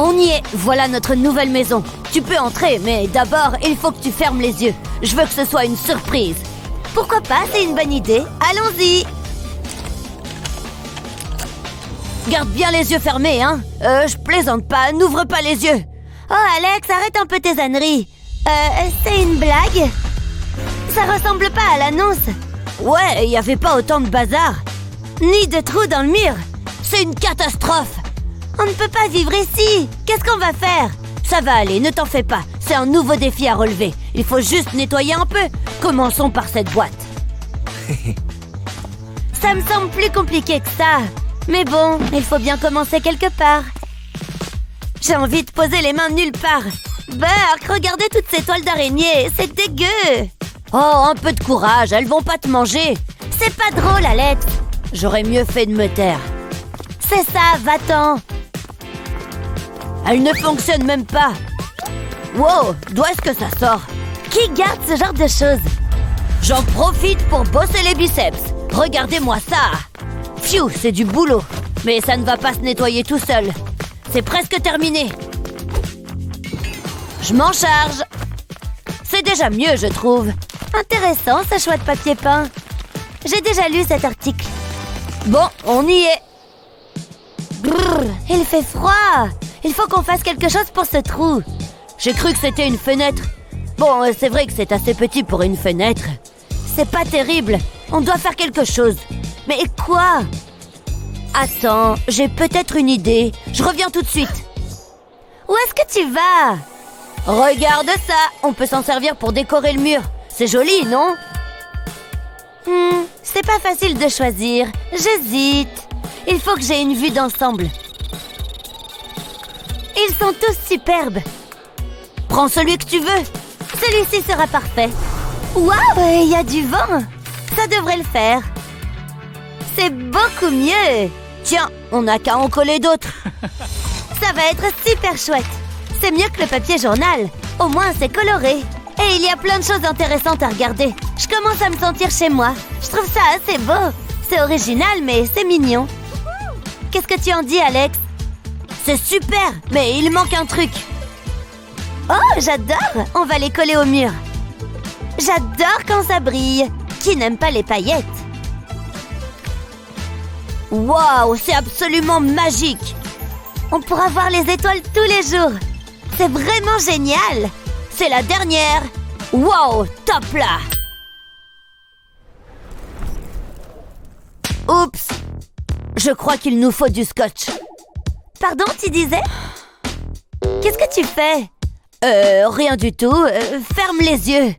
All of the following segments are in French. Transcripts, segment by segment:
On y est, voilà notre nouvelle maison. Tu peux entrer, mais d'abord, il faut que tu fermes les yeux. Je veux que ce soit une surprise. Pourquoi pas, c'est une bonne idée. Allons-y. Garde bien les yeux fermés, hein. Je plaisante pas, n'ouvre pas les yeux. Oh, Alex, arrête un peu tes âneries. C'est une blague? Ça ressemble pas à l'annonce. Ouais, il y avait pas autant de bazar. Ni de trous dans le mur. C'est une catastrophe. On ne peut pas vivre ici. Qu'est-ce qu'on va faire? Ça va aller, ne t'en fais pas. C'est un nouveau défi à relever. Il faut juste nettoyer un peu. Commençons par cette boîte. Ça me semble plus compliqué que ça. Mais bon, il faut bien commencer quelque part. J'ai envie de poser les mains nulle part. Burk, regardez toutes ces toiles d'araignée. C'est dégueu. Oh, un peu de courage, elles vont pas te manger. C'est pas drôle, Alex. J'aurais mieux fait de me taire. C'est ça, va-t'en. Elle ne fonctionne même pas. Wow, d'où est-ce que ça sort? Qui garde ce genre de choses? J'en profite pour bosser les biceps. Regardez-moi ça. Pfiou, c'est du boulot. Mais ça ne va pas se nettoyer tout seul. C'est presque terminé. Je m'en charge. C'est déjà mieux, je trouve. Intéressant, ce choix de papier peint. J'ai déjà lu cet article. Bon, on y est. Brrr, il fait froid. Il faut qu'on fasse quelque chose pour ce trou. J'ai cru que c'était une fenêtre. Bon, c'est vrai que c'est assez petit pour une fenêtre. C'est pas terrible. On doit faire quelque chose. Mais quoi? Attends, j'ai peut-être une idée. Je reviens tout de suite. Où est-ce que tu vas? Regarde ça. On peut s'en servir pour décorer le mur. C'est joli, non? C'est pas facile de choisir. J'hésite. Il faut que j'ai une vue d'ensemble. Ils sont tous superbes. Prends celui que tu veux. Celui-ci sera parfait. Waouh, il y a du vent. Ça devrait le faire. C'est beaucoup mieux. Tiens, on n'a qu'à en coller d'autres. Ça va être super chouette. C'est mieux que le papier journal. Au moins, c'est coloré. Et il y a plein de choses intéressantes à regarder. Je commence à me sentir chez moi. Je trouve ça assez beau. C'est original, mais c'est mignon. Qu'est-ce que tu en dis, Alex? C'est super, mais il manque un truc. Oh, j'adore. On va les coller au mur. J'adore quand ça brille. Qui n'aime pas les paillettes? Waouh, c'est absolument magique. On pourra voir les étoiles tous les jours. C'est vraiment génial. C'est la dernière. Waouh, top là. Oups. Je crois qu'il nous faut du scotch. Pardon, tu disais? Qu'est-ce que tu fais? Rien du tout. Ferme les yeux.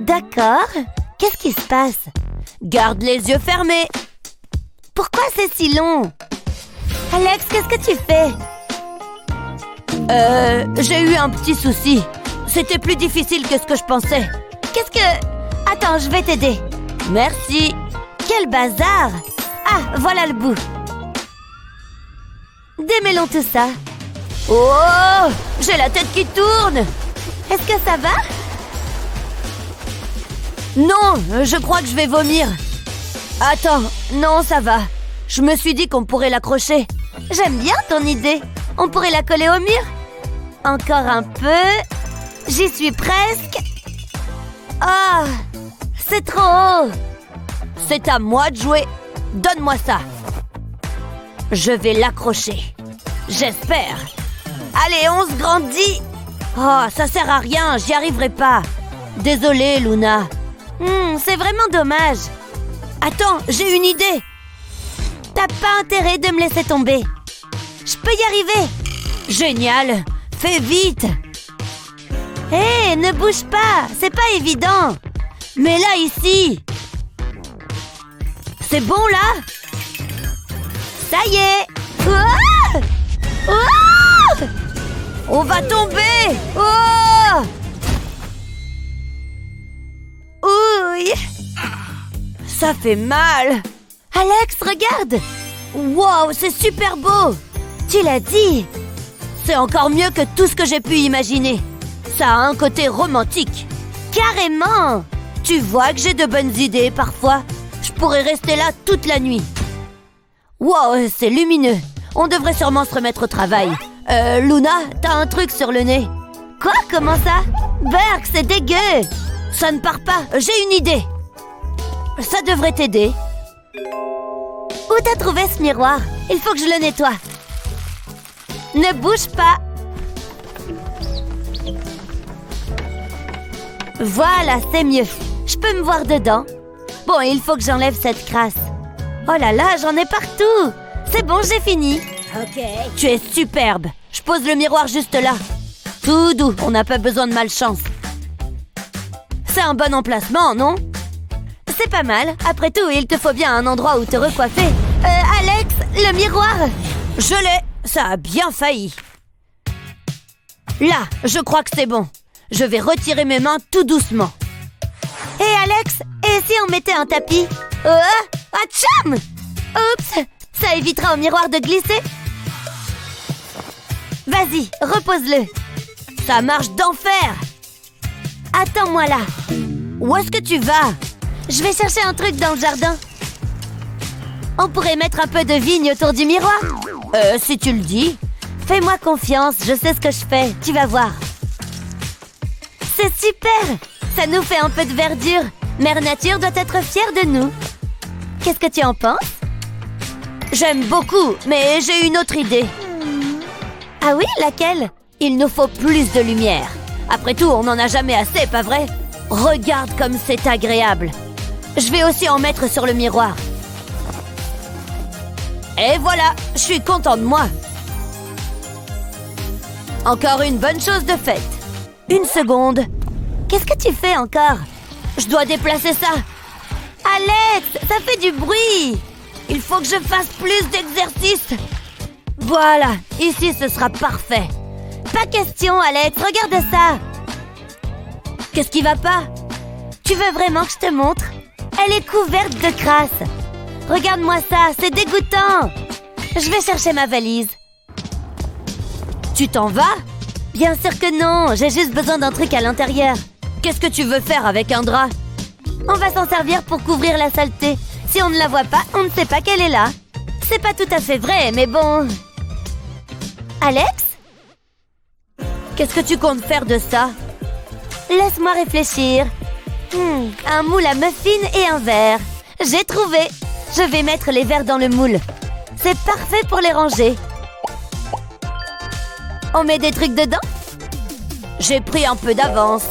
D'accord. Qu'est-ce qui se passe? Garde les yeux fermés. Pourquoi c'est si long? Alex, qu'est-ce que tu fais? J'ai eu un petit souci. C'était plus difficile que ce que je pensais. Qu'est-ce que... Attends, je vais t'aider. Merci. Quel bazar! Ah, voilà le bout. Démêlons tout ça. Oh! J'ai la tête qui tourne! Est-ce que ça va? Non, je crois que je vais vomir. Attends, non, ça va. Je me suis dit qu'on pourrait l'accrocher. J'aime bien ton idée. On pourrait la coller au mur? Encore un peu. J'y suis presque. Ah! C'est trop haut. C'est à moi de jouer. Donne-moi ça. Je vais l'accrocher. J'espère. Allez, on se grandit. Oh, ça sert à rien, j'y arriverai pas. Désolée, Luna. C'est vraiment dommage. Attends, j'ai une idée. T'as pas intérêt de me laisser tomber. Je peux y arriver. Génial. Fais vite. Hé, ne bouge pas. C'est pas évident. Mais là, ici. C'est bon, là? Ça y est. Ouah! Ouah! On va tomber. Oh! Ouille. Ça fait mal. Alex, regarde. Wow, c'est super beau. Tu l'as dit. C'est encore mieux que tout ce que j'ai pu imaginer. Ça a un côté romantique. Carrément. Tu vois que j'ai de bonnes idées parfois. Je pourrais rester là toute la nuit. Wow, c'est lumineux. On devrait sûrement se remettre au travail. Luna, t'as un truc sur le nez. Quoi? Comment ça? Berk, c'est dégueu! Ça ne part pas, j'ai une idée. Ça devrait t'aider. Où t'as trouvé ce miroir? Il faut que je le nettoie. Ne bouge pas. Voilà, c'est mieux. Je peux me voir dedans. Bon, il faut que j'enlève cette crasse. Oh là là, j'en ai partout. C'est bon, j'ai fini. Ok. Tu es superbe. Je pose le miroir juste là. Tout doux, on n'a pas besoin de malchance. C'est un bon emplacement, non? C'est pas mal. Après tout, il te faut bien un endroit où te recoiffer. Alex, le miroir! Je l'ai. Ça a bien failli. Là, je crois que c'est bon. Je vais retirer mes mains tout doucement. Hé Alex, et si on mettait un tapis? Atcham! Oups, ça évitera au miroir de glisser. Vas-y, repose-le. Ça marche d'enfer. Attends-moi là. Où est-ce que tu vas? Je vais chercher un truc dans le jardin. On pourrait mettre un peu de vigne autour du miroir. Si tu le dis. Fais-moi confiance, je sais ce que je fais. Tu vas voir. C'est super. Ça nous fait un peu de verdure. Mère Nature doit être fière de nous. Qu'est-ce que tu en penses? J'aime beaucoup, mais j'ai une autre idée. Ah oui, laquelle? Il nous faut plus de lumière. Après tout, on n'en a jamais assez, pas vrai? Regarde comme c'est agréable. Je vais aussi en mettre sur le miroir. Et voilà, je suis content de moi. Encore une bonne chose de faite. Une seconde. Qu'est-ce que tu fais encore? Je dois déplacer ça. Alex, ça fait du bruit. Il faut que je fasse plus d'exercice. Voilà, ici ce sera parfait. Pas question, Alex, regarde ça. Qu'est-ce qui va pas? Tu veux vraiment que je te montre? Elle est couverte de crasse. Regarde-moi ça, c'est dégoûtant. Je vais chercher ma valise. Tu t'en vas? Bien sûr que non, j'ai juste besoin d'un truc à l'intérieur. Qu'est-ce que tu veux faire avec un drap? On va s'en servir pour couvrir la saleté. Si on ne la voit pas, on ne sait pas qu'elle est là. C'est pas tout à fait vrai, mais bon... Alex? Qu'est-ce que tu comptes faire de ça? Laisse-moi réfléchir. Un moule à muffins et un verre. J'ai trouvé. Je vais mettre les verres dans le moule. C'est parfait pour les ranger. On met des trucs dedans? J'ai pris un peu d'avance.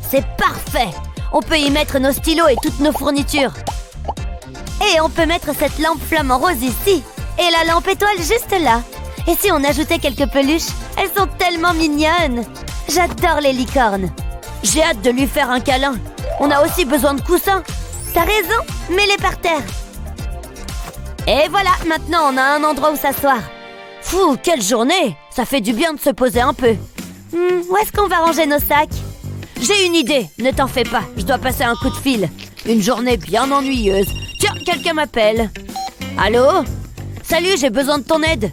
C'est parfait. On peut y mettre nos stylos et toutes nos fournitures. Et on peut mettre cette lampe flamant rose ici. Et la lampe étoile juste là. Et si on ajoutait quelques peluches? Elles sont tellement mignonnes. J'adore les licornes. J'ai hâte de lui faire un câlin. On a aussi besoin de coussins. T'as raison, mets-les par terre. Et voilà, maintenant on a un endroit où s'asseoir. Fou, quelle journée! Ça fait du bien de se poser un peu. Où est-ce qu'on va ranger nos sacs? J'ai une idée, ne t'en fais pas. Je dois passer un coup de fil. Une journée bien ennuyeuse. Tiens, quelqu'un m'appelle. Allô? Salut, j'ai besoin de ton aide.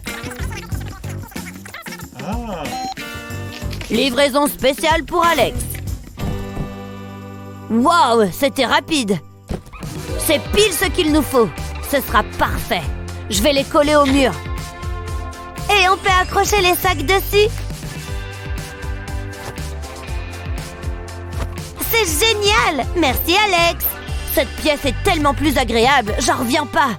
Livraison spéciale pour Alex. Waouh, c'était rapide. C'est pile ce qu'il nous faut. Ce sera parfait. Je vais les coller au mur. Et on peut accrocher les sacs dessus. C'est génial. Merci Alex. Cette pièce est tellement plus agréable. J'en reviens pas.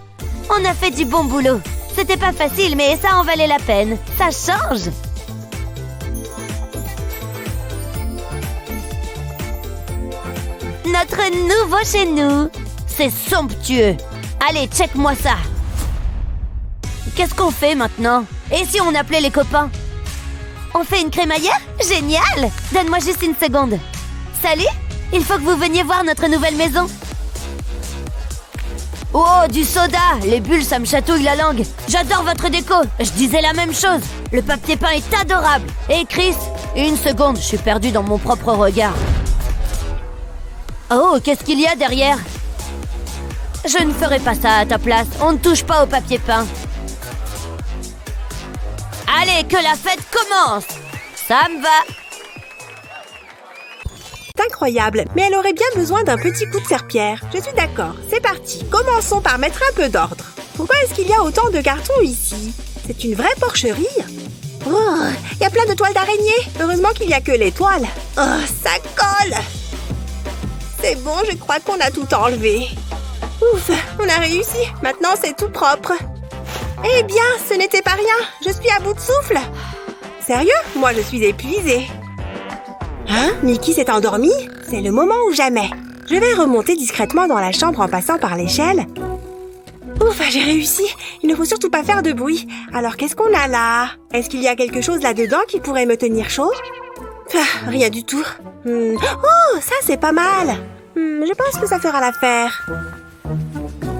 On a fait du bon boulot. C'était pas facile, mais ça en valait la peine. Ça change. Notre nouveau chez nous. C'est somptueux. Allez, check-moi ça. Qu'est-ce qu'on fait maintenant? Et si on appelait les copains? On fait une crémaillère? Génial! Donne-moi juste une seconde. Salut! Il faut que vous veniez voir notre nouvelle maison. Oh, du soda! Les bulles, ça me chatouille la langue. J'adore votre déco. Je disais la même chose. Le papier peint est adorable. Et Chris? Une seconde, je suis perdue dans mon propre regard. Oh, qu'est-ce qu'il y a derrière? Je ne ferai pas ça à ta place. On ne touche pas au papier peint. Allez, que la fête commence! Ça me va! C'est incroyable, mais elle aurait bien besoin d'un petit coup de serpillière. Je suis d'accord, c'est parti. Commençons par mettre un peu d'ordre. Pourquoi est-ce qu'il y a autant de cartons ici? c'est une vraie porcherie. Oh, il y a plein de toiles d'araignée. Heureusement qu'il n'y a que les toiles. Oh, ça colle. C'est bon, je crois qu'on a tout enlevé. Ouf, on a réussi. Maintenant, c'est tout propre. Eh bien, ce n'était pas rien. Je suis à bout de souffle. Sérieux? Moi, je suis épuisée. Hein? Mickey s'est endormi? C'est le moment ou jamais. Je vais remonter discrètement dans la chambre en passant par l'échelle. Ouf, j'ai réussi. Il ne faut surtout pas faire de bruit. Alors, qu'est-ce qu'on a là? Est-ce qu'il y a quelque chose là-dedans qui pourrait me tenir chaud? Ah, rien du tout. Oh, ça, c'est pas mal. Je pense que ça fera l'affaire.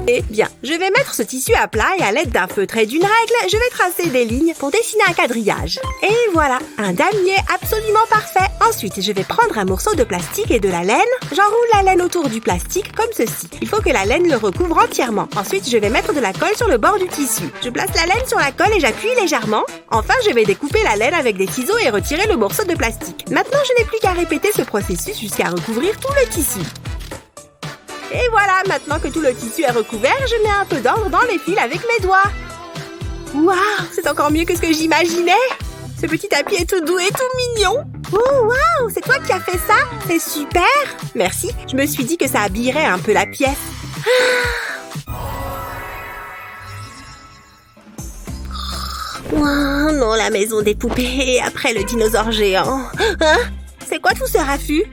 Eh bien, je vais mettre ce tissu à plat et à l'aide d'un feutre et d'une règle, je vais tracer des lignes pour dessiner un quadrillage. Et voilà, un damier absolument parfait. Ensuite, je vais prendre un morceau de plastique et de la laine. J'enroule la laine autour du plastique comme ceci. Il faut que la laine le recouvre entièrement. Ensuite, je vais mettre de la colle sur le bord du tissu. Je place la laine sur la colle et j'appuie légèrement. Enfin, je vais découper la laine avec des ciseaux et retirer le morceau de plastique. Maintenant, je n'ai plus qu'à répéter ce processus jusqu'à recouvrir tout le tissu. Et voilà, maintenant que tout le tissu est recouvert, je mets un peu d'ordre dans les fils avec mes doigts. Waouh, c'est encore mieux que ce que j'imaginais. Ce petit tapis est tout doux et tout mignon. Oh, waouh, c'est toi qui as fait ça? C'est super. Merci, je me suis dit que ça habillerait un peu la pièce. Oh non, la maison des poupées et après le dinosaure géant. Hein? C'est quoi tout ce raffut?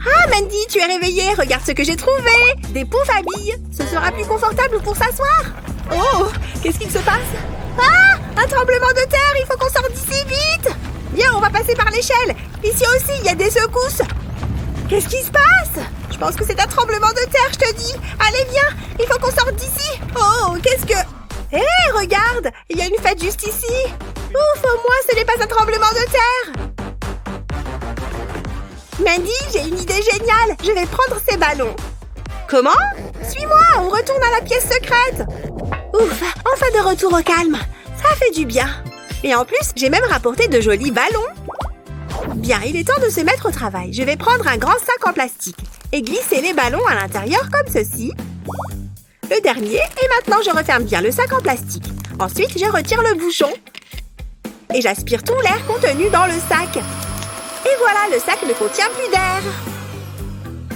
Ah, Mandy, tu es réveillée. Regarde ce que j'ai trouvé. Des poufs à billes. Ce sera plus confortable pour s'asseoir. Oh, qu'est-ce qu'il se passe? Ah, un tremblement de terre. Il faut qu'on sorte d'ici vite. Viens, on va passer par l'échelle. Ici aussi, il y a des secousses. Qu'est-ce qui se passe? Je pense que c'est un tremblement de terre, je te dis. Allez, viens. Il faut qu'on sorte d'ici. Oh, qu'est-ce que... Hé, regarde. Il y a une fête juste ici. Ouf, au moins, ce n'est pas un tremblement de terre. Mandy, j'ai une idée géniale. Je vais prendre ces ballons. Comment? Suis-moi, on retourne à la pièce secrète. Ouf, enfin de retour au calme. Ça fait du bien. Et en plus, j'ai même rapporté de jolis ballons. Bien, il est temps de se mettre au travail. Je vais prendre un grand sac en plastique et glisser les ballons à l'intérieur comme ceci. Le dernier, et maintenant je referme bien le sac en plastique. Ensuite, je retire le bouchon et j'aspire tout l'air contenu dans le sac. Et voilà, le sac ne contient plus d'air.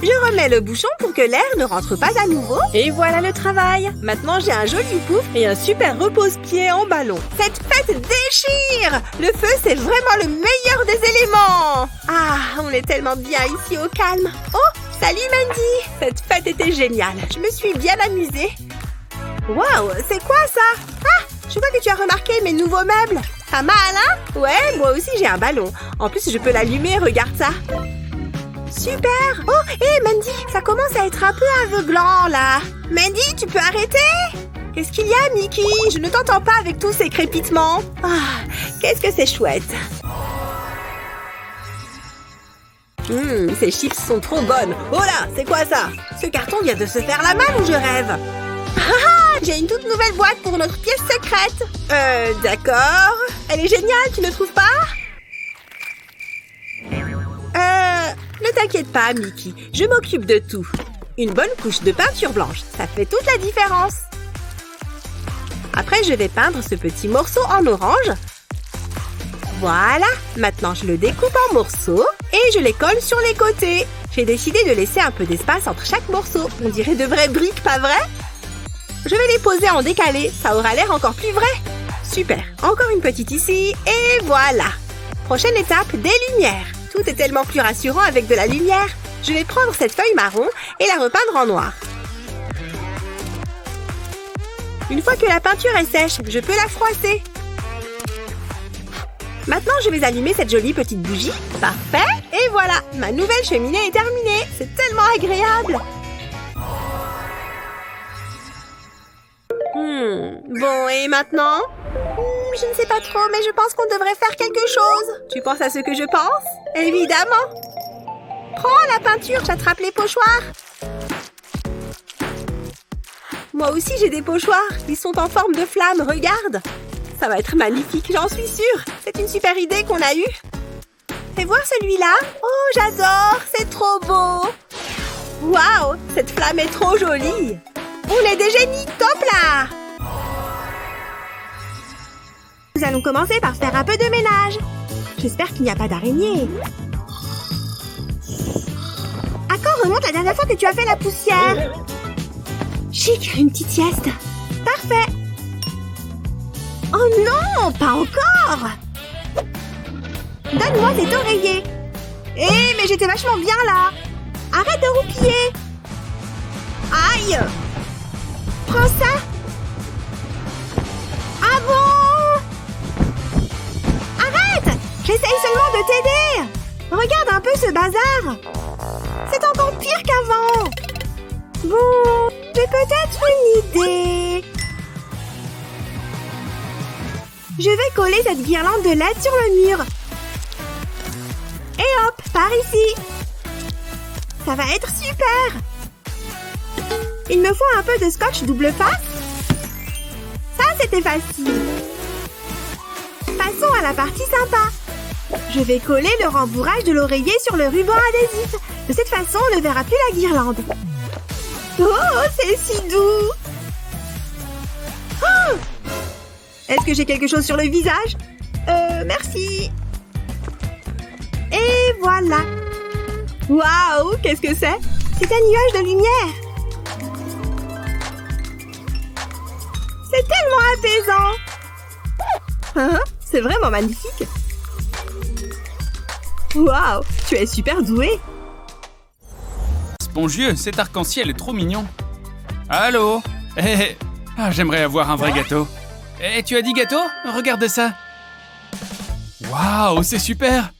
Je remets le bouchon pour que l'air ne rentre pas à nouveau. Et voilà le travail. Maintenant, j'ai un joli pouf et un super repose-pied en ballon. Cette fête déchire. Le feu, c'est vraiment le meilleur des éléments. Ah, on est tellement bien ici au calme. Oh, salut Mandy. Cette fête était géniale. Je me suis bien amusée. Waouh, c'est quoi ça? Ah, je vois que tu as remarqué mes nouveaux meubles. Pas mal, hein? Ouais, moi aussi j'ai un ballon. En plus, je peux l'allumer, regarde ça. Super! Oh, hé Mandy, ça commence à être un peu aveuglant, là. Mandy, tu peux arrêter? Qu'est-ce qu'il y a, Mickey? Je ne t'entends pas avec tous ces crépitements. Ah, qu'est-ce que c'est chouette. Ces chips sont trop bonnes. Oh là, c'est quoi ça? Ce carton vient de se faire la malle ou je rêve? Ah, j'ai une toute nouvelle boîte pour notre pièce secrète. D'accord. Elle est géniale, tu ne trouves pas? Ne t'inquiète pas, Mickey. Je m'occupe de tout. Une bonne couche de peinture blanche, ça fait toute la différence. Après, je vais peindre ce petit morceau en orange. Voilà. Maintenant, je le découpe en morceaux et je les colle sur les côtés. J'ai décidé de laisser un peu d'espace entre chaque morceau. On dirait de vraies briques, pas vrai? Je vais les poser en décalé, ça aura l'air encore plus vrai. Super, encore une petite ici, et voilà. Prochaine étape, des lumières. Tout est tellement plus rassurant avec de la lumière. Je vais prendre cette feuille marron et la repeindre en noir. Une fois que la peinture est sèche, je peux la froisser. Maintenant, je vais allumer cette jolie petite bougie. Parfait, et voilà, ma nouvelle cheminée est terminée. C'est tellement agréable. Bon, et maintenant? Je ne sais pas trop, mais je pense qu'on devrait faire quelque chose. Tu penses à ce que je pense? Évidemment. Prends la peinture, j'attrape les pochoirs. Moi aussi, j'ai des pochoirs. Ils sont en forme de flamme, regarde. Ça va être magnifique, j'en suis sûre. C'est une super idée qu'on a eue. Fais voir celui-là. Oh, j'adore, c'est trop beau. Waouh, cette flamme est trop jolie. On est des génies, top là. Nous allons commencer par faire un peu de ménage. J'espère qu'il n'y a pas d'araignée. À quand remonte la dernière fois que tu as fait la poussière? Chic, une petite sieste. Parfait. Oh non, pas encore. Donne-moi cet oreiller. Eh, mais j'étais vachement bien là. Arrête de roupiller. Aïe. Prends ça. Ah bon? Arrête. J'essaye seulement de t'aider. Regarde un peu ce bazar. C'est encore pire qu'avant. Bon, j'ai peut-être une idée. Je vais coller cette guirlande de LED sur le mur. Et hop, par ici. Ça va être super. Il me faut un peu de scotch double face. Ça, c'était facile. Passons à la partie sympa. Je vais coller le rembourrage de l'oreiller sur le ruban adhésif. De cette façon, on ne verra plus la guirlande. Oh, c'est si doux. Oh! Est-ce que j'ai quelque chose sur le visage? Merci. Et voilà. Waouh, qu'est-ce que c'est? C'est un nuage de lumière. C'est tellement apaisant. Hein? C'est vraiment magnifique. Waouh, tu es super doué. Spongieux, cet arc-en-ciel est trop mignon. Allô? J'aimerais avoir un vrai gâteau. Tu as dit gâteau? Regarde ça. Waouh, c'est super.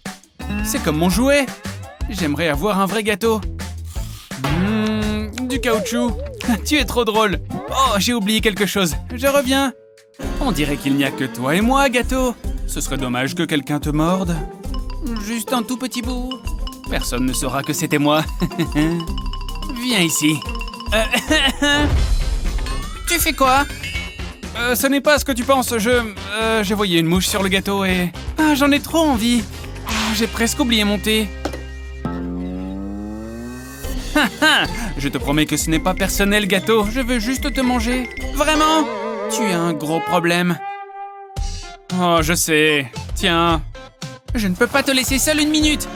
C'est comme mon jouet. J'aimerais avoir un vrai gâteau. Du caoutchouc. Tu es trop drôle. Oh, j'ai oublié quelque chose. Je reviens. On dirait qu'il n'y a que toi et moi, gâteau. Ce serait dommage que quelqu'un te morde. Juste un tout petit bout. Personne ne saura que c'était moi. Viens ici. Tu fais quoi? Ce n'est pas ce que tu penses. J'ai voyé une mouche sur le gâteau et... j'en ai trop envie. J'ai presque oublié mon thé. Je te promets que ce n'est pas personnel, gâteau. Je veux juste te manger. Vraiment? Tu as un gros problème. Oh, je sais. Tiens. Je ne peux pas te laisser seule une minute.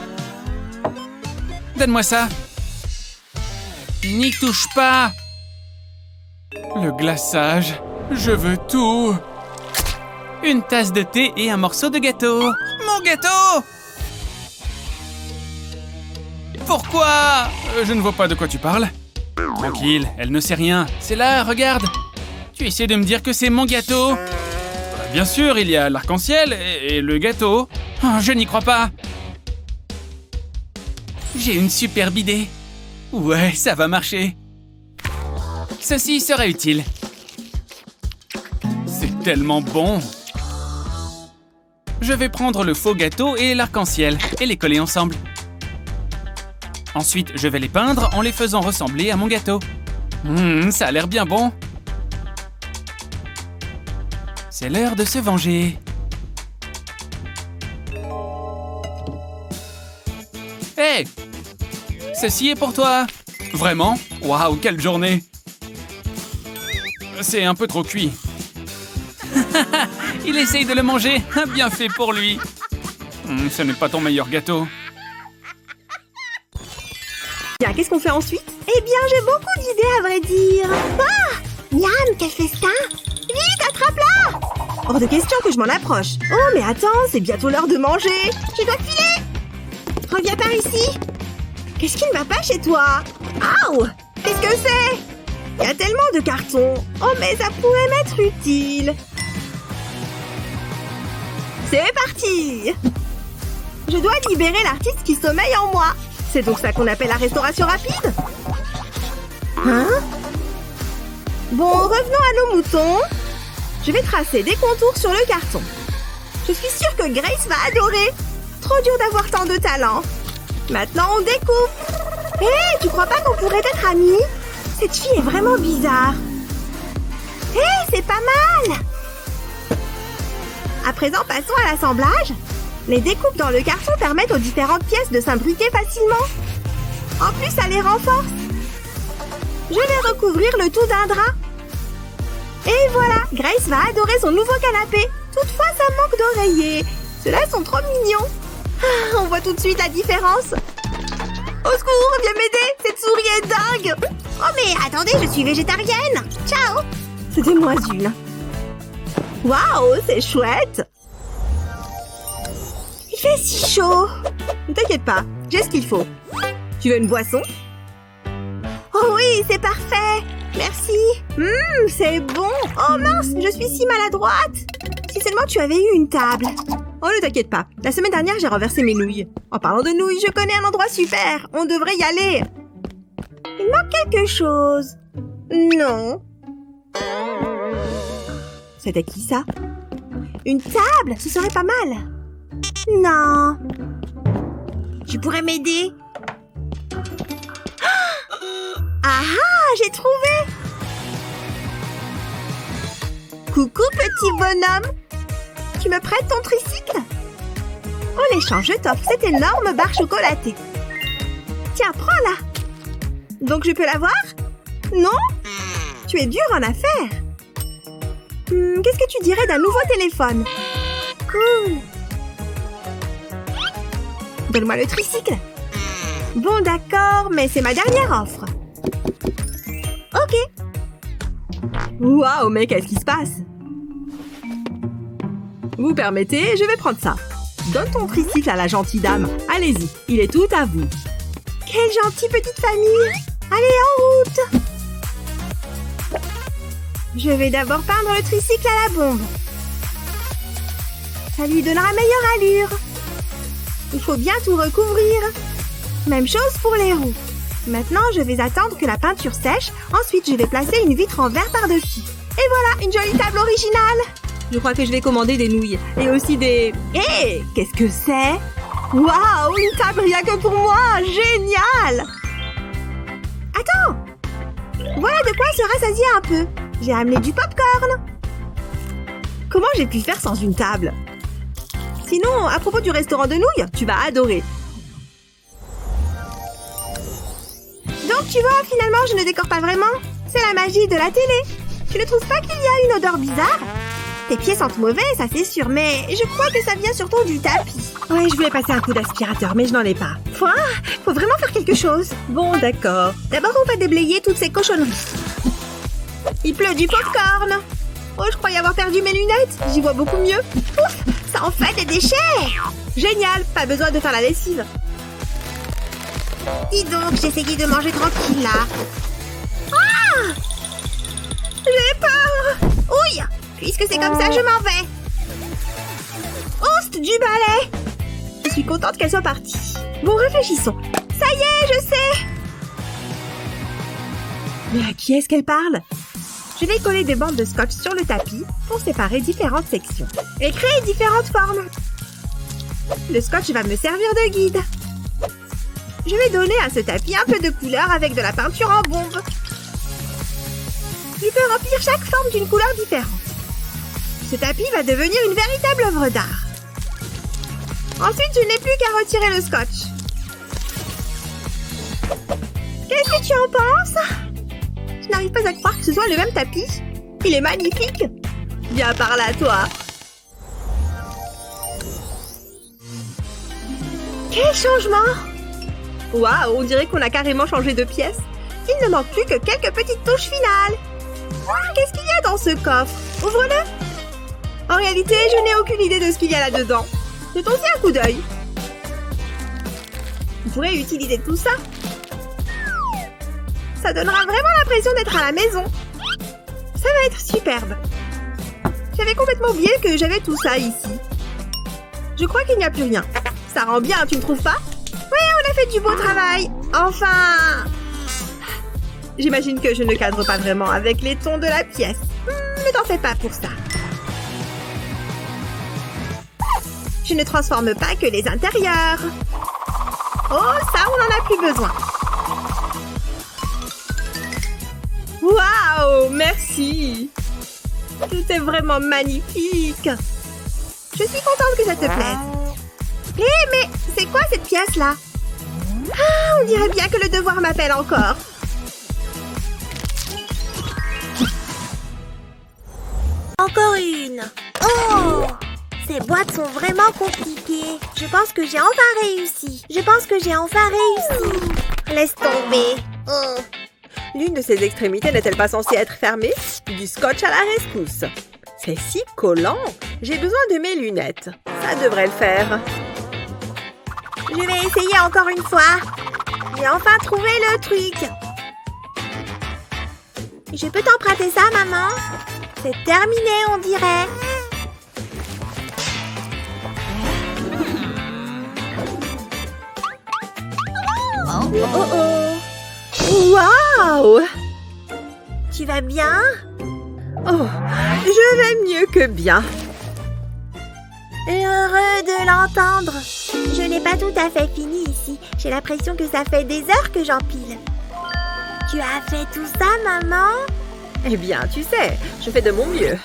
Donne-moi ça. N'y touche pas. Le glaçage. Je veux tout. Une tasse de thé et un morceau de gâteau. Mon gâteau! Pourquoi? Je ne vois pas de quoi tu parles. Tranquille, elle ne sait rien. C'est là, regarde. Tu essaies de me dire que c'est mon gâteau? Bien sûr, il y a l'arc-en-ciel et le gâteau. Oh, je n'y crois pas. J'ai une superbe idée. Ouais, ça va marcher. Ceci serait utile. C'est tellement bon. Je vais prendre le faux gâteau et l'arc-en-ciel et les coller ensemble. Ensuite, je vais les peindre en les faisant ressembler à mon gâteau. Ça a l'air bien bon. C'est l'heure de se venger. Hé! Ceci est pour toi. Vraiment? Waouh, quelle journée! C'est un peu trop cuit. Il essaye de le manger. Bien fait pour lui. Ce n'est pas ton meilleur gâteau. Bien, qu'est-ce qu'on fait ensuite? Eh bien, j'ai beaucoup d'idées à vrai dire. Ah! Miam, quel festin! Vite, attrape-la! Hors de question que je m'en approche. Oh, mais attends, c'est bientôt l'heure de manger. Je dois filer. Reviens par ici. Qu'est-ce qui ne va pas chez toi? Aouh! Qu'est-ce que c'est? Il y a tellement de cartons. Oh, mais ça pourrait m'être utile. C'est parti! Je dois libérer l'artiste qui sommeille en moi. C'est donc ça qu'on appelle la restauration rapide? Hein? Bon, revenons à nos moutons. Je vais tracer des contours sur le carton. Je suis sûre que Grace va adorer. Trop dur d'avoir tant de talent. Maintenant, on découpe. Hé, tu crois pas qu'on pourrait être amis? Cette fille est vraiment bizarre. Hé, c'est pas mal. À présent, passons à l'assemblage. Les découpes dans le carton permettent aux différentes pièces de s'imbriquer facilement. En plus, ça les renforce. Je vais recouvrir le tout d'un drap. Et voilà, Grace va adorer son nouveau canapé. Toutefois, ça manque d'oreillers. Ceux-là sont trop mignons. Ah, on voit tout de suite la différence. Au secours, viens m'aider. Cette souris est dingue. Oh mais attendez, je suis végétarienne. Ciao. C'était moins une. Waouh, c'est chouette. Il fait si chaud. Ne t'inquiète pas, j'ai ce qu'il faut. Tu veux une boisson? Oh oui, c'est parfait. Merci. C'est bon. Oh mince, je suis si maladroite. Si seulement tu avais eu une table. Oh, ne t'inquiète pas. La semaine dernière, j'ai renversé mes nouilles. En parlant de nouilles, je connais un endroit super. On devrait y aller. Il manque quelque chose. Non. C'était qui ça? Une table? Ce serait pas mal. Non. Tu pourrais m'aider? Ah, j'ai trouvé! Coucou, petit bonhomme! Tu me prêtes ton tricycle? En échange, je t'offre cette énorme barre chocolatée. Tiens, prends-la! Donc, je peux l'avoir? Non? Tu es dur en affaires. Qu'est-ce que tu dirais d'un nouveau téléphone? Cool! Donne-moi le tricycle. Bon, d'accord, mais c'est ma dernière offre. Ok. Waouh, mais qu'est-ce qui se passe? Vous permettez, je vais prendre ça. Donne ton tricycle à la gentille dame. Allez-y, il est tout à vous. Quelle gentille petite famille. Allez, en route. Je vais d'abord peindre le tricycle à la bombe. Ça lui donnera meilleure allure. Il faut bien tout recouvrir. Même chose pour les roues. Maintenant, je vais attendre que la peinture sèche. Ensuite, je vais placer une vitre en verre par-dessus. Et voilà, une jolie table originale. Je crois que je vais commander des nouilles. Et aussi des... Hé, qu'est-ce que c'est? Waouh, une table rien que pour moi. Génial. Attends. Voilà de quoi se rassasier un peu. J'ai amené du popcorn. Comment j'ai pu faire sans une table? Sinon, à propos du restaurant de nouilles, tu vas adorer. Donc, tu vois, finalement, je ne décore pas vraiment. C'est la magie de la télé. Tu ne trouves pas qu'il y a une odeur bizarre? Tes pieds sentent mauvais, ça c'est sûr, mais je crois que ça vient surtout du tapis. Ouais, je voulais passer un coup d'aspirateur, mais je n'en ai pas. Faut vraiment faire quelque chose. Bon, d'accord. D'abord, on va déblayer toutes ces cochonneries. Il pleut du popcorn. Oh, je croyais avoir perdu mes lunettes. J'y vois beaucoup mieux. Ouf, ça en fait des déchets. Génial, pas besoin de faire la lessive. Dis donc, j'essayais de manger tranquille, là. Ah! J'ai peur. Ouille! Puisque c'est comme ça, je m'en vais. Oust du balai. Je suis contente qu'elle soit partie. Bon, réfléchissons. Ça y est, je sais. Mais à qui est-ce qu'elle parle? Je vais coller des bandes de scotch sur le tapis pour séparer différentes sections et créer différentes formes. Le scotch va me servir de guide. Je vais donner à ce tapis un peu de couleur avec de la peinture en bombe. Je peux remplir chaque forme d'une couleur différente. Ce tapis va devenir une véritable œuvre d'art. Ensuite, je n'ai plus qu'à retirer le scotch. Qu'est-ce que tu en penses? Je n'arrive pas à croire que ce soit le même tapis. Il est magnifique. Viens par là, toi. Quel changement! Waouh, on dirait qu'on a carrément changé de pièce. Il ne manque plus que quelques petites touches finales. Qu'est-ce qu'il y a dans ce coffre? Ouvre-le. En réalité, je n'ai aucune idée de ce qu'il y a là-dedans. Jetons aussi un coup d'œil. On pourrait utiliser tout ça. Ça donnera vraiment l'impression d'être à la maison. Ça va être superbe. J'avais complètement oublié que j'avais tout ça ici. Je crois qu'il n'y a plus rien. Ça rend bien, tu ne trouves pas? Oui, on a fait du beau travail. Enfin... J'imagine que je ne cadre pas vraiment avec les tons de la pièce. Ne t'en fais pas pour ça. Je ne transforme pas que les intérieurs. Oh, ça, on n'en a plus besoin. Waouh, merci. Tout est vraiment magnifique. Je suis contente que ça te plaise. Hé, mais c'est quoi cette pièce-là? Ah, on dirait bien que le devoir m'appelle encore. Encore une. Oh! Ces boîtes sont vraiment compliquées. Je pense que j'ai enfin réussi. Laisse tomber. Oh. L'une de ses extrémités n'est-elle pas censée être fermée? Du scotch à la rescousse. C'est si collant. J'ai besoin de mes lunettes. Ça devrait le faire. Je vais essayer encore une fois. J'ai enfin trouvé le truc. Je peux t'emprunter ça, maman? C'est terminé, on dirait. Oh oh! Waouh! Tu vas bien? Oh, je vais mieux que bien. Heureux de l'entendre. Je n'ai pas tout à fait fini ici. J'ai l'impression que ça fait des heures que j'empile. Tu as fait tout ça, maman? Eh bien, tu sais, je fais de mon mieux.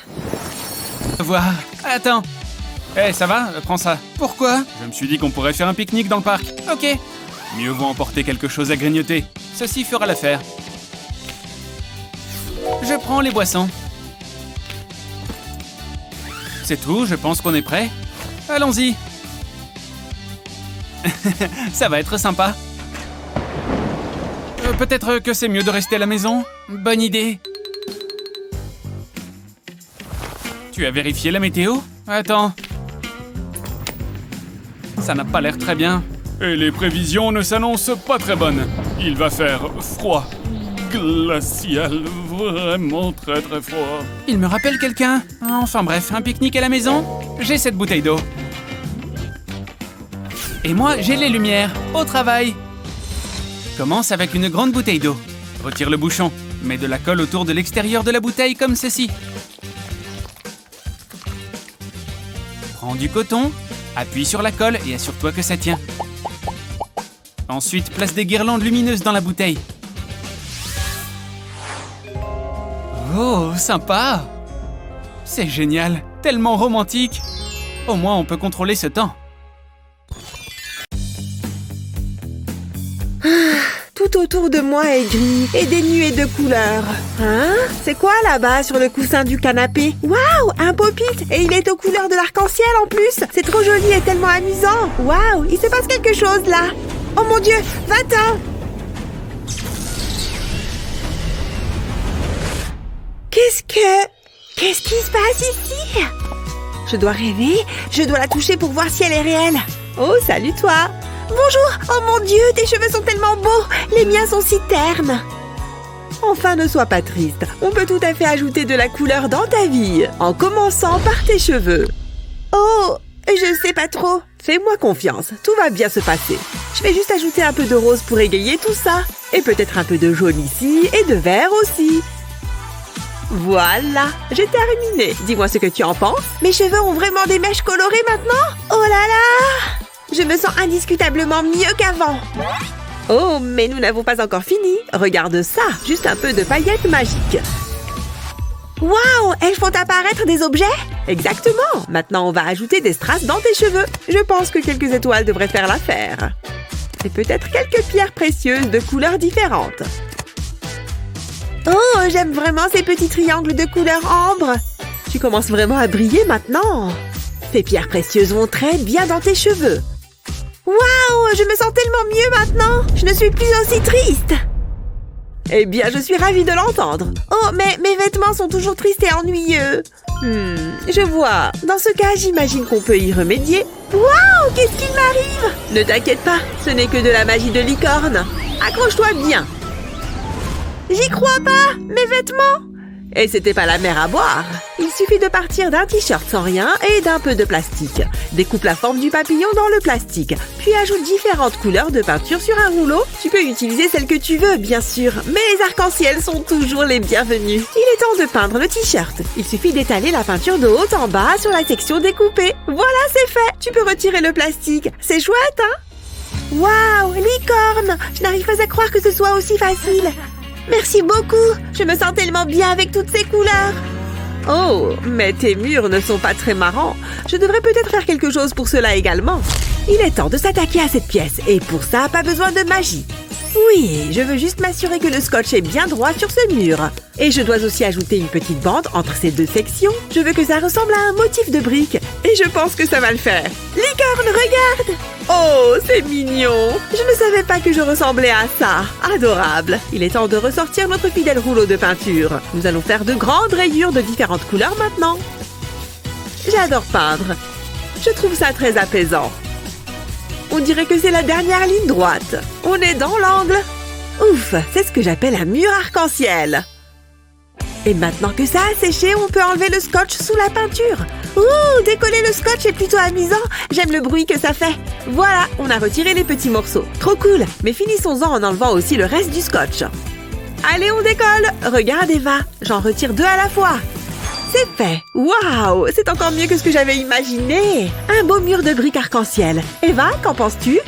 Voir. Attends. Eh, ça va? Prends ça. Pourquoi? Je me suis dit qu'on pourrait faire un pique-nique dans le parc. Ok. Mieux vaut emporter quelque chose à grignoter. Ceci fera l'affaire. Je prends les boissons. C'est tout, je pense qu'on est prêt. Allons-y. Ça va être sympa. Peut-être que c'est mieux de rester à la maison. Bonne idée. Tu as vérifié la météo? Attends. Ça n'a pas l'air très bien. Et les prévisions ne s'annoncent pas très bonnes. Il va faire froid. Glacial. Vraiment très très froid. Il me rappelle quelqu'un. Enfin bref, un pique-nique à la maison? J'ai cette bouteille d'eau. Et moi, j'ai les lumières. Au travail. Commence avec une grande bouteille d'eau. Retire le bouchon. Mets de la colle autour de l'extérieur de la bouteille comme ceci. Prends du coton, appuie sur la colle et assure-toi que ça tient. Ensuite, place des guirlandes lumineuses dans la bouteille. Oh, sympa! C'est génial, tellement romantique. Au moins, on peut contrôler ce temps. Tout autour de moi est gris et des nuées de couleurs. Hein? C'est quoi là-bas sur le coussin du canapé? Waouh! Un pop-it! Et il est aux couleurs de l'arc-en-ciel en plus! C'est trop joli et tellement amusant! Waouh! Il se passe quelque chose là! Oh mon Dieu! Va-t'en! Qu'est-ce qui se passe ici? Je dois rêver? Je dois la toucher pour voir si elle est réelle. Oh, salut toi! Bonjour! Oh mon Dieu, tes cheveux sont tellement beaux! Les miens sont si ternes! Enfin, ne sois pas triste. On peut tout à fait ajouter de la couleur dans ta vie, en commençant par tes cheveux. Oh, je sais pas trop. Fais-moi confiance, tout va bien se passer. Je vais juste ajouter un peu de rose pour égayer tout ça. Et peut-être un peu de jaune ici et de vert aussi. Voilà, j'ai terminé. Dis-moi ce que tu en penses. Mes cheveux ont vraiment des mèches colorées maintenant? Oh là là! Je me sens indiscutablement mieux qu'avant. Oh, mais nous n'avons pas encore fini. Regarde ça, juste un peu de paillettes magiques. Waouh, elles font apparaître des objets? Exactement. Maintenant, on va ajouter des strass dans tes cheveux. Je pense que quelques étoiles devraient faire l'affaire. Et peut-être quelques pierres précieuses de couleurs différentes. Oh, j'aime vraiment ces petits triangles de couleur ambre. Tu commences vraiment à briller maintenant. Tes pierres précieuses vont très bien dans tes cheveux. Waouh, je me sens tellement mieux maintenant. Je ne suis plus aussi triste. Eh bien, je suis ravie de l'entendre. Oh, mais mes vêtements sont toujours tristes et ennuyeux. Je vois. Dans ce cas, j'imagine qu'on peut y remédier. Waouh, qu'est-ce qu'il m'arrive? Ne t'inquiète pas, ce n'est que de la magie de licorne. Accroche-toi bien. J'y crois pas, mes vêtements. Et c'était pas la mer à boire. Il suffit de partir d'un t-shirt sans rien et d'un peu de plastique. Découpe la forme du papillon dans le plastique, puis ajoute différentes couleurs de peinture sur un rouleau. Tu peux utiliser celle que tu veux, bien sûr, mais les arcs-en-ciel sont toujours les bienvenus. Il est temps de peindre le t-shirt. Il suffit d'étaler la peinture de haut en bas sur la section découpée. Voilà, c'est fait. Tu peux retirer le plastique. C'est chouette, hein? Waouh, licorne! Je n'arrive pas à croire que ce soit aussi facile. Merci beaucoup. Je me sens tellement bien avec toutes ces couleurs. Oh, mais tes murs ne sont pas très marrants. Je devrais peut-être faire quelque chose pour cela également. Il est temps de s'attaquer à cette pièce. Et pour ça, pas besoin de magie. Oui, je veux juste m'assurer que le scotch est bien droit sur ce mur. Et je dois aussi ajouter une petite bande entre ces deux sections. Je veux que ça ressemble à un motif de brique. Et je pense que ça va le faire. Licorne, regarde! Oh, c'est mignon! Je ne savais pas que je ressemblais à ça. Adorable! Il est temps de ressortir notre fidèle rouleau de peinture. Nous allons faire de grandes rayures de différentes couleurs maintenant. J'adore peindre. Je trouve ça très apaisant. On dirait que c'est la dernière ligne droite. On est dans l'angle. Ouf, c'est ce que j'appelle un mur arc-en-ciel. Et maintenant que ça a séché, on peut enlever le scotch sous la peinture. Ouh, décoller le scotch est plutôt amusant. J'aime le bruit que ça fait. Voilà, on a retiré les petits morceaux. Trop cool. Mais finissons-en en enlevant aussi le reste du scotch. Allez, on décolle. Regarde, Eva, j'en retire 2 à la fois. C'est fait. Waouh, c'est encore mieux que ce que j'avais imaginé. Un beau mur de briques arc-en-ciel. Eva, qu'en penses-tu?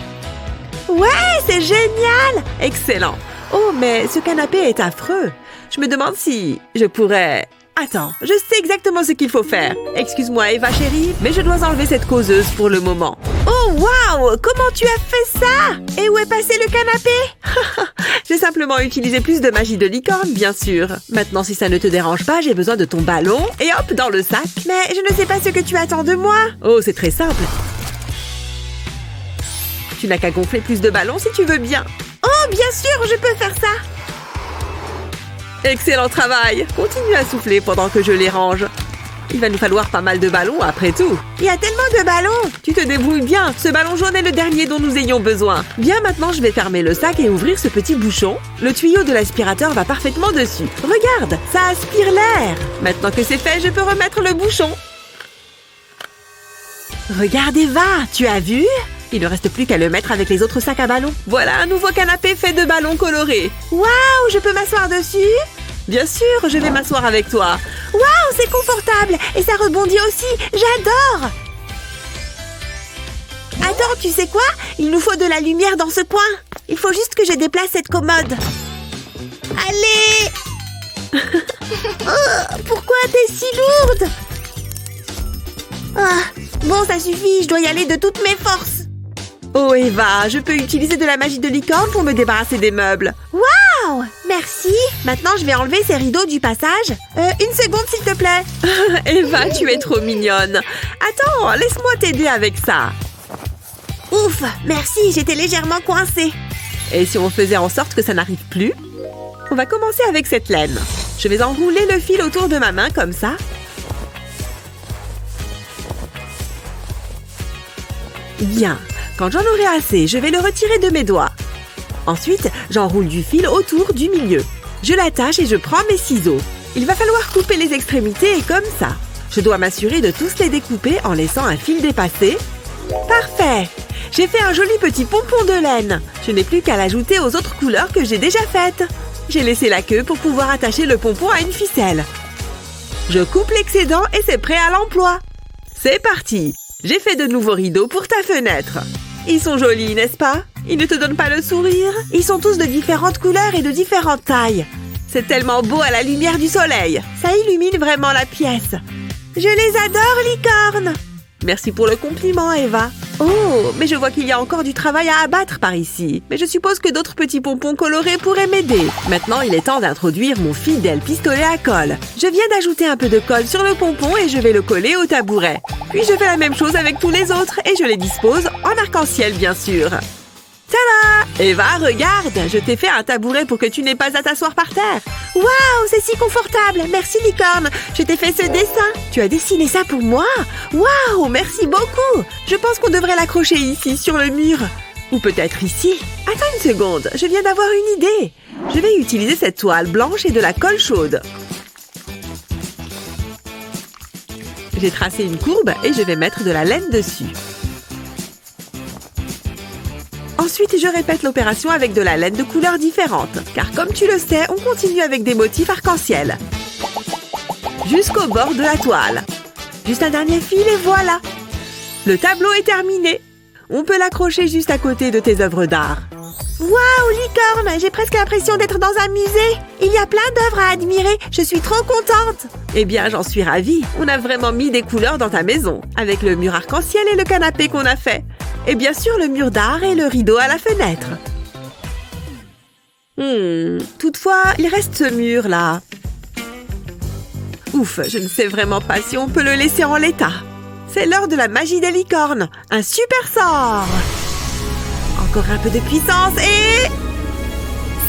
Ouais, c'est génial. Excellent. Oh, mais ce canapé est affreux. Je me demande si je pourrais... Attends, je sais exactement ce qu'il faut faire. Excuse-moi, Eva chérie, mais je dois enlever cette causeuse pour le moment. Oh, waouh! Comment tu as fait ça? Et où est passé le canapé? J'ai simplement utilisé plus de magie de licorne, bien sûr. Maintenant, si ça ne te dérange pas, j'ai besoin de ton ballon et hop, dans le sac. Mais je ne sais pas ce que tu attends de moi. Oh, c'est très simple. Tu n'as qu'à gonfler plus de ballons si tu veux bien. Oh, bien sûr, je peux faire ça. Excellent travail! Continue à souffler pendant que je les range. Il va nous falloir pas mal de ballons après tout. Il y a tellement de ballons! Tu te débrouilles bien. Ce ballon jaune est le dernier dont nous ayons besoin. Bien, maintenant je vais fermer le sac et ouvrir ce petit bouchon. Le tuyau de l'aspirateur va parfaitement dessus. Regarde, ça aspire l'air. Maintenant que c'est fait, je peux remettre le bouchon. Regarde Eva, tu as vu? Il ne reste plus qu'à le mettre avec les autres sacs à ballons. Voilà un nouveau canapé fait de ballons colorés. Waouh, je peux m'asseoir dessus? Bien sûr, je vais m'asseoir avec toi. Waouh, c'est confortable et ça rebondit aussi. J'adore. Attends, tu sais quoi? Il nous faut de la lumière dans ce coin. Il faut juste que je déplace cette commode. Allez. Oh, pourquoi t'es si lourde? Ah, bon, ça suffit, je dois y aller de toutes mes forces. Oh Eva, je peux utiliser de la magie de licorne pour me débarrasser des meubles. Waouh! Merci. Maintenant, je vais enlever ces rideaux du passage. Une seconde, s'il te plaît. Eva, tu es trop mignonne. Attends, laisse-moi t'aider avec ça. Ouf, merci, j'étais légèrement coincée. Et si on faisait en sorte que ça n'arrive plus? On va commencer avec cette laine. Je vais enrouler le fil autour de ma main comme ça. Bien. Quand j'en aurai assez, je vais le retirer de mes doigts. Ensuite, j'enroule du fil autour du milieu. Je l'attache et je prends mes ciseaux. Il va falloir couper les extrémités comme ça. Je dois m'assurer de tous les découper en laissant un fil dépasser. Parfait! J'ai fait un joli petit pompon de laine. Je n'ai plus qu'à l'ajouter aux autres couleurs que j'ai déjà faites. J'ai laissé la queue pour pouvoir attacher le pompon à une ficelle. Je coupe l'excédent et c'est prêt à l'emploi. C'est parti! J'ai fait de nouveaux rideaux pour ta fenêtre. Ils sont jolis, n'est-ce pas? Ils ne te donnent pas le sourire? Ils sont tous de différentes couleurs et de différentes tailles. C'est tellement beau à la lumière du soleil. Ça illumine vraiment la pièce. Je les adore, licorne! Merci pour le compliment, Eva. Oh, mais je vois qu'il y a encore du travail à abattre par ici. Mais je suppose que d'autres petits pompons colorés pourraient m'aider. Maintenant, il est temps d'introduire mon fidèle pistolet à colle. Je viens d'ajouter un peu de colle sur le pompon et je vais le coller au tabouret. Puis je fais la même chose avec tous les autres et je les dispose en arc-en-ciel, bien sûr. Tada! Eva, regarde, je t'ai fait un tabouret pour que tu n'aies pas à t'asseoir par terre. Waouh, c'est si confortable. Merci, licorne. Je t'ai fait ce dessin. Tu as dessiné ça pour moi? Waouh, merci beaucoup. Je pense qu'on devrait l'accrocher ici, sur le mur. Ou peut-être ici. Attends une seconde, je viens d'avoir une idée. Je vais utiliser cette toile blanche et de la colle chaude. J'ai tracé une courbe et je vais mettre de la laine dessus. Ensuite, je répète l'opération avec de la laine de couleurs différentes. Car comme tu le sais, on continue avec des motifs arc-en-ciel. Jusqu'au bord de la toile. Juste un dernier fil et voilà. Le tableau est terminé. On peut l'accrocher juste à côté de tes œuvres d'art. Waouh, licorne! J'ai presque l'impression d'être dans un musée. Il y a plein d'œuvres à admirer. Je suis trop contente. Eh bien, j'en suis ravie. On a vraiment mis des couleurs dans ta maison. Avec le mur arc-en-ciel et le canapé qu'on a fait. Et bien sûr, le mur d'art et le rideau à la fenêtre. Toutefois, il reste ce mur, là. Ouf, je ne sais vraiment pas si on peut le laisser en l'état. C'est l'heure de la magie des licornes. Un super sort. Encore un peu de puissance et...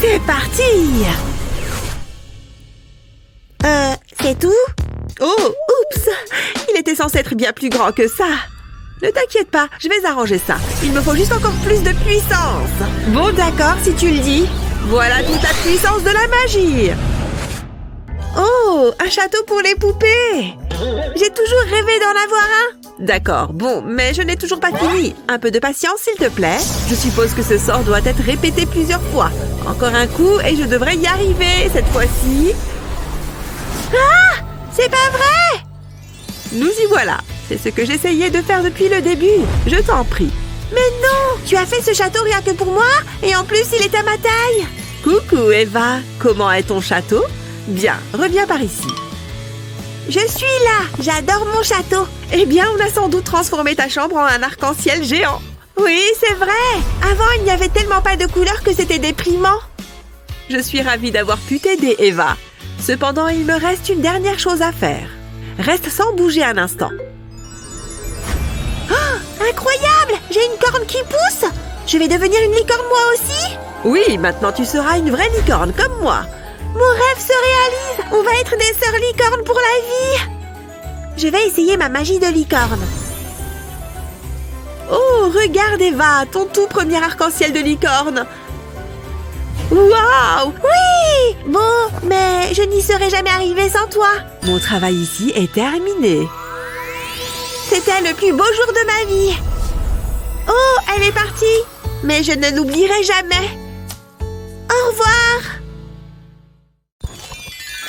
c'est parti! C'est tout? Oh, oups! Il était censé être bien plus grand que ça. Ne t'inquiète pas, je vais arranger ça. Il me faut juste encore plus de puissance. Bon, d'accord, si tu le dis. Voilà toute la puissance de la magie. Oh, un château pour les poupées. J'ai toujours rêvé d'en avoir un. D'accord, bon, mais je n'ai toujours pas fini. Un peu de patience, s'il te plaît. Je suppose que ce sort doit être répété plusieurs fois. Encore un coup et je devrais y arriver cette fois-ci. Ah! C'est pas vrai! Nous y voilà. C'est ce que j'essayais de faire depuis le début. Je t'en prie. Mais non! Tu as fait ce château rien que pour moi? Et en plus, il est à ma taille! Coucou Eva, comment est ton château? Bien, reviens par ici. Je suis là! J'adore mon château! Eh bien, on a sans doute transformé ta chambre en un arc-en-ciel géant. Oui, c'est vrai! Avant, il n'y avait tellement pas de couleurs que c'était déprimant. Je suis ravie d'avoir pu t'aider, Eva. Cependant, il me reste une dernière chose à faire. Reste sans bouger un instant. Oh, incroyable! J'ai une corne qui pousse! Je vais devenir une licorne moi aussi? Oui, maintenant tu seras une vraie licorne comme moi. Mon rêve se réalise! On va être des sœurs licornes pour la vie! Je vais essayer ma magie de licorne. Oh, regarde Eva, ton tout premier arc-en-ciel de licorne. Waouh! Oui! Bon, mais je n'y serais jamais arrivée sans toi. Mon travail ici est terminé. C'était le plus beau jour de ma vie. Oh, elle est partie. Mais je ne l'oublierai jamais. Au revoir.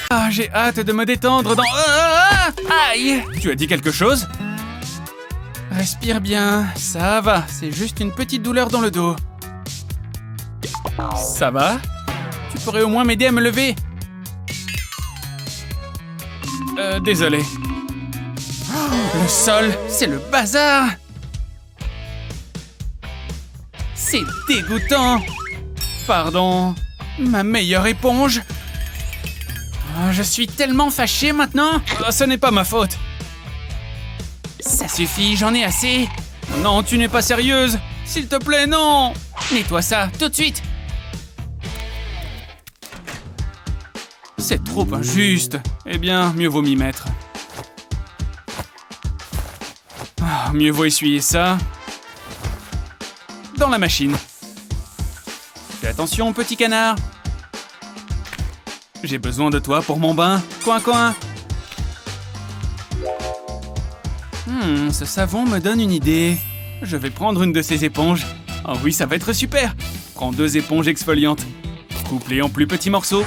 Ah, j'ai hâte de me détendre dans... Aïe! Tu as dit quelque chose? Respire bien, ça va. C'est juste une petite douleur dans le dos. Ça va? Tu pourrais au moins m'aider à me lever? Désolé. Oh, le sol, c'est le bazar! C'est dégoûtant! Pardon, ma meilleure éponge! Oh, je suis tellement fâché maintenant! Oh, ce n'est pas ma faute! Ça suffit, j'en ai assez! Non, tu n'es pas sérieuse! S'il te plaît, non! Nettoie ça, tout de suite! C'est trop injuste. Eh bien, mieux vaut m'y mettre. Ah, mieux vaut essuyer ça. Dans la machine. Fais attention, petit canard. J'ai besoin de toi pour mon bain. Coin, coin. Ce savon me donne une idée. Je vais prendre une de ces éponges. Oh oui, ça va être super. Prends 2 éponges exfoliantes. Coupe-les en plus petits morceaux.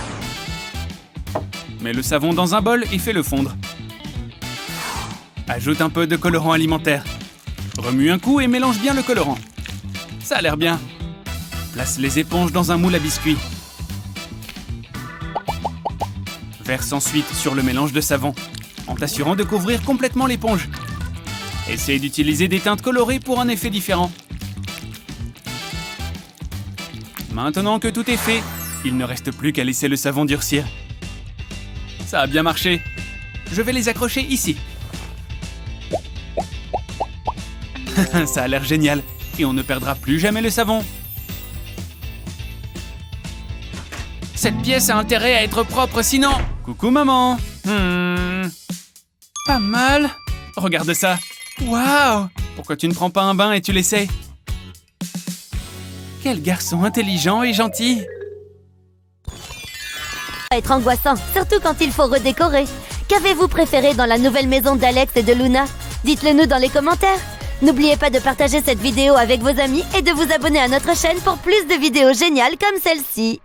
Mets le savon dans un bol et fais-le fondre. Ajoute un peu de colorant alimentaire. Remue un coup et mélange bien le colorant. Ça a l'air bien. Place les éponges dans un moule à biscuits. Verse ensuite sur le mélange de savon, en t'assurant de couvrir complètement l'éponge. Essaye d'utiliser des teintes colorées pour un effet différent. Maintenant que tout est fait, il ne reste plus qu'à laisser le savon durcir. Ça a bien marché. Je vais les accrocher ici. Ça a l'air génial. Et on ne perdra plus jamais le savon. Cette pièce a intérêt à être propre, sinon... Coucou, maman. Pas mal. Regarde ça. Waouh! Pourquoi tu ne prends pas un bain et tu l'essayes? Quel garçon intelligent et gentil. Être angoissant, surtout quand il faut redécorer. Qu'avez-vous préféré dans la nouvelle maison d'Alex et de Luna? Dites-le nous dans les commentaires. N'oubliez pas de partager cette vidéo avec vos amis et de vous abonner à notre chaîne pour plus de vidéos géniales comme celle-ci.